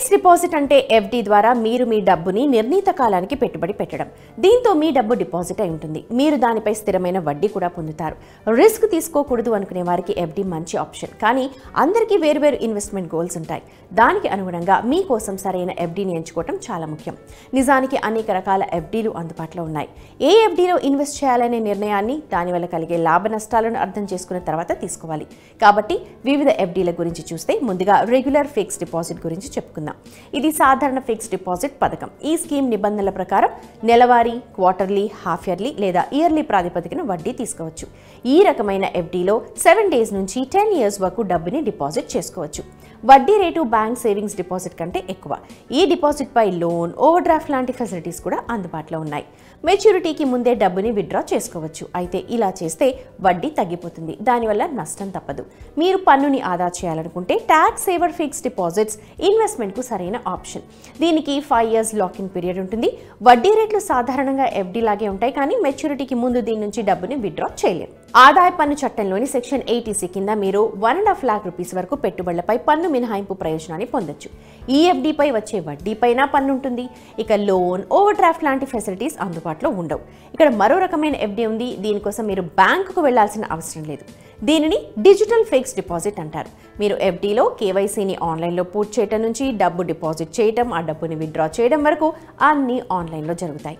Fixed deposit అంటే FD ద్వారా మీరు మీ డబ్బుని నిర్ణీత కాలానికి పెట్టుబడి పెట్టడం. దీంతో మీ డబ్బు డిపాజిట్ అయి ఉంటుంది. మీరు దానిపై స్థిరమైన వడ్డీ కూడా పొందుతారు. రిస్క్ తీసుకోకూడదు అనుకునే వారికి ఎఫ్డి మంచి ఆప్షన్. కానీ అందరికీ వేరువేరు ఇన్వెస్ట్మెంట్ గోల్స్ ఉంటాయి. దానికి అనుగుణంగా మీకోసం సరైన ఎఫ్డిని ఎంచుకోవడం చాలా ముఖ్యం. నిజానికి అనేక రకాల ఎఫ్డీలు అందుబాటులో ఉన్నాయి. ఏ ఎఫ్డీలో ఇన్వెస్ట్ చేయాలనే నిర్ణయాన్ని, దానివల్ల కలిగే లాభ నష్టాలను అర్థం చేసుకున్న తర్వాత తీసుకోవాలి. కాబట్టి వివిధ ఎఫ్డీల గురించి చూస్తే ముందుగా రెగ్యులర్ ఫిక్స్డ్ డిపాజిట్ గురించి చెప్పుకుందాం. ఇది సాధారణ ఫిక్స్డ్ డిపాజిట్ పథకం. ఈ స్కీమ్ నిబంధనల ప్రకారం నెలవారీ, క్వార్టర్లీ, హాఫ్ ఇయర్లీ లేదా ఇయర్లీ ప్రాతిపదికన వడ్డీ తీసుకోవచ్చు. ఈ రకమైన ఎఫ్డీలో 7 డేస్ నుంచి 10 ఇయర్స్ వరకు డబ్బుని డిపాజిట్ చేసుకోవచ్చు. వడ్డీ రేటు బ్యాంక్ సేవింగ్స్ డిపాజిట్ కంటే ఎక్కువ. ఈ డిపాజిట్ పై లోన్, ఓవర్ డ్రాఫ్ట్ లాంటి ఫెసిలిటీస్ కూడా అందుబాటులో ఉన్నాయి. మెచ్యూరిటీకి ముందే డబ్బుని విత్డ్రా చేసుకోవచ్చు. అయితే ఇలా చేస్తే వడ్డీ తగ్గిపోతుంది. దానివల్ల నష్టం తప్పదు. మీరు పన్నుని ఆదా చేయాలనుకుంటే ట్యాక్స్ సేవర్ ఫిక్స్డ్ డిపాజిట్స్ ఇన్వెస్ట్మెంట్కు సరైన ఆప్షన్. దీనికి 5 ఇయర్స్ లాకిన్ పీరియడ్ ఉంటుంది. వడ్డీ రేట్లు సాధారణంగా ఎఫ్డీ లాగే ఉంటాయి, కానీ మెచ్యూరిటీకి ముందు దీని నుంచి డబ్బుని విత్డ్రా చేయలేరు. ఆదాయ పన్ను చట్టంలోని సెక్షన్ 80C కింద మీరు 1.5 lakh రూపీస్ వరకు పెట్టుబడులపై పన్ను మినహాయింపు ప్రయోజనాన్ని పొందొచ్చు. ఈ ఎఫ్డీపై వచ్చే వడ్డీపైన పన్ను ఉంటుంది. ఇక లోన్, ఓవర్ డ్రాఫ్ట్ లాంటి ఫెసిలిటీస్ అందుబాటులో ఉండవు. ఇక్కడ మరో రకమైన ఎఫ్డీ ఉంది. దీనికోసం మీరు బ్యాంకుకు వెళ్లాల్సిన అవసరం లేదు. దీనిని డిజిటల్ ఫిక్స్డ్ డిపాజిట్ అంటారు. మీరు ఎఫ్డీలో కేవైసీని ఆన్లైన్లో పూర్తి చేయడం నుంచి డబ్బు డిపాజిట్ చేయడం, ఆ డబ్బుని విత్డ్రా చేయడం వరకు అన్నీ ఆన్లైన్లో జరుగుతాయి.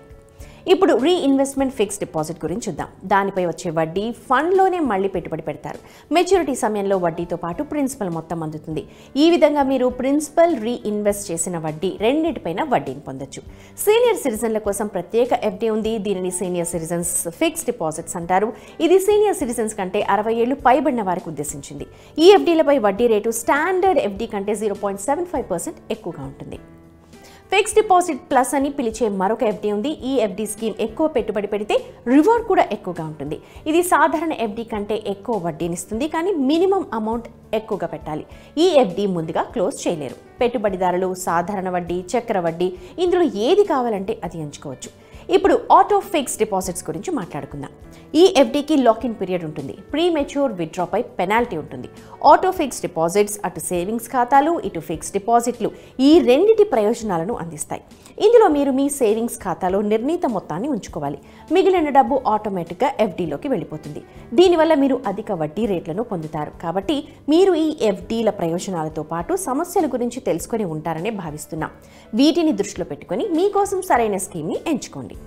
ఇప్పుడు రీఇన్వెస్ట్మెంట్ ఫిక్స్డ్ డిపాజిట్ గురించి చూద్దాం. దానిపై వచ్చే వడ్డీ ఫండ్లోనే మళ్ళీ పెట్టుబడి పెడతారు. మెచ్యూరిటీ సమయంలో వడ్డీతో పాటు ప్రిన్సిపల్ మొత్తం అందుతుంది. ఈ విధంగా మీరు ప్రిన్సిపల్, రీఇన్వెస్ట్ చేసిన వడ్డీ రెండింటిపైన వడ్డీని పొందొచ్చు. సీనియర్ సిటిజన్ల కోసం ప్రత్యేక ఎఫ్డీ ఉంది. దీనిని సీనియర్ సిటిజన్స్ ఫిక్స్డ్ డిపాజిట్స్ అంటారు. ఇది సీనియర్ సిటిజన్స్ కంటే 60 ఏళ్లు పైబడిన వారికి ఉద్దేశించింది. ఈ ఎఫ్డీలపై వడ్డీ రేటు స్టాండర్డ్ ఎఫ్డీ కంటే 0.75% ఎక్కువగా ఉంటుంది. ఫిక్స్డ్ డిపాజిట్ ప్లస్ అని పిలిచే మరొక ఎఫ్డీ ఉంది. ఈ ఎఫ్డీ స్కీమ్ ఎక్కువ పెట్టుబడి పెడితే రివార్డ్ కూడా ఎక్కువగా ఉంటుంది. ఇది సాధారణ ఎఫ్డీ కంటే ఎక్కువ వడ్డీనిస్తుంది, కానీ మినిమం అమౌంట్ ఎక్కువగా పెట్టాలి. ఈ ఎఫ్డీ ముందుగా క్లోజ్ చేయలేరు. పెట్టుబడిదారులు సాధారణ వడ్డీ, చక్ర వడ్డీ, ఇందులో ఏది కావాలంటే అది ఎంచుకోవచ్చు. ఇప్పుడు ఆటో ఫిక్స్డ్ డిపాజిట్స్ గురించి మాట్లాడుకుందాం. ఈ ఎఫ్డీకి లాకిన్ పీరియడ్ ఉంటుంది. ప్రీ మెచ్యూర్ విత్డ్రాపై పెనాల్టీ ఉంటుంది. ఆటో ఫిక్స్డ్ డిపాజిట్స్ అటు సేవింగ్స్ ఖాతాలు, ఇటు ఫిక్స్డ్ డిపాజిట్లు ఈ రెండిటి ప్రయోజనాలను అందిస్తాయి. ఇందులో మీరు మీ సేవింగ్స్ ఖాతాలో నిర్ణీత మొత్తాన్ని ఉంచుకోవాలి. మిగిలిన డబ్బు ఆటోమేటిక్గా ఎఫ్డీలోకి వెళ్ళిపోతుంది. దీనివల్ల మీరు అధిక వడ్డీ రేట్లను పొందుతారు. కాబట్టి మీరు ఈ ఎఫ్డీల ప్రయోజనాలతో పాటు సమస్యల గురించి తెలుసుకొని ఉంటారనే భావిస్తున్నాం. వీటిని దృష్టిలో పెట్టుకొని మీకోసం సరైన స్కీమ్ని ఎంచుకోండి.